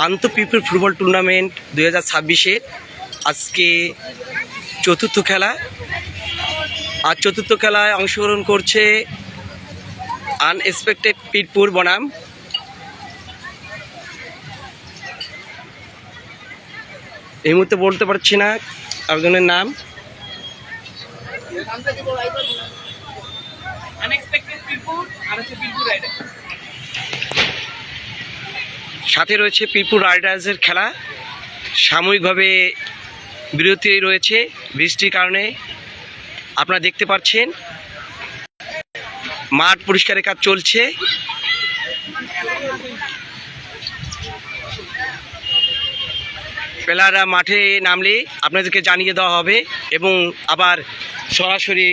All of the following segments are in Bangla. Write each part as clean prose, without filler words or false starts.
আন্তঃপিপুর ফুটবল টুর্নামেন্ট 2026-এর আজকে চতুর্থ খেলা। আর চতুর্থ খেলায় অংশগ্রহণ করছে আনএক্সপেক্টেড পিরপুর বনাম। এই মুহূর্তে বলতে পারছি না একজনের নাম। সাথে রয়েছে পিরপুর রাইডার্সের খেলা। সাময়িকভাবে বিরতি রয়েছে বৃষ্টির কারণে। আপনারা দেখতে পাচ্ছেন মাঠ পরিষ্কারের কাজ চলছে। প্লেয়াররা মাঠে নামলে আপনাদেরকে জানিয়ে দেওয়া হবে এবং আবার সরাসরি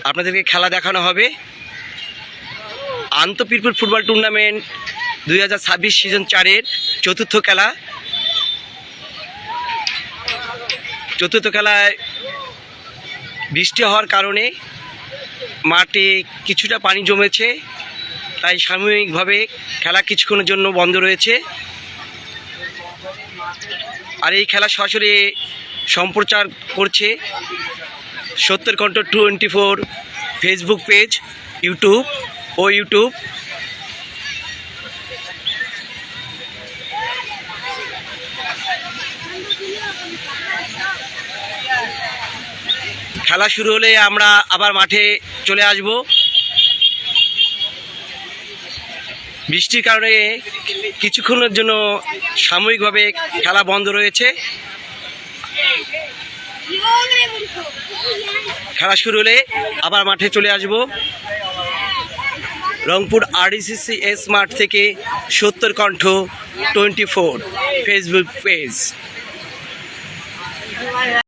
আপনাদেরকে খেলা দেখানো হবে। আন্তঃপিরপুর ফুটবল টুর্নামেন্ট 2026 সিজন 4-এর চতুর্থ খেলা। চতুর্থ খেলায় বৃষ্টি হওয়ার কারণে মাঠে কিছুটা পানি জমেছে, তাই সাময়িকভাবে খেলা কিছুক্ষণের জন্য বন্ধ রয়েছে। আর এই খেলা সরাসরি সম্প্রচার করছে সত্যের কণ্ঠ 24 ফেসবুক পেজ, ইউটিউব। খেলা শুরু হলে আমরা আবার মাঠে চলে আসব। বৃষ্টির কারণে কিছুক্ষণের জন্য সাময়িকভাবে খেলা বন্ধ রয়েছে। খেলা শুরু হলে আবার মাঠে চলে আসব। রংপুর RDCCS মাঠ থেকে সত্যের কণ্ঠ 24 ফেসবুক পেজ।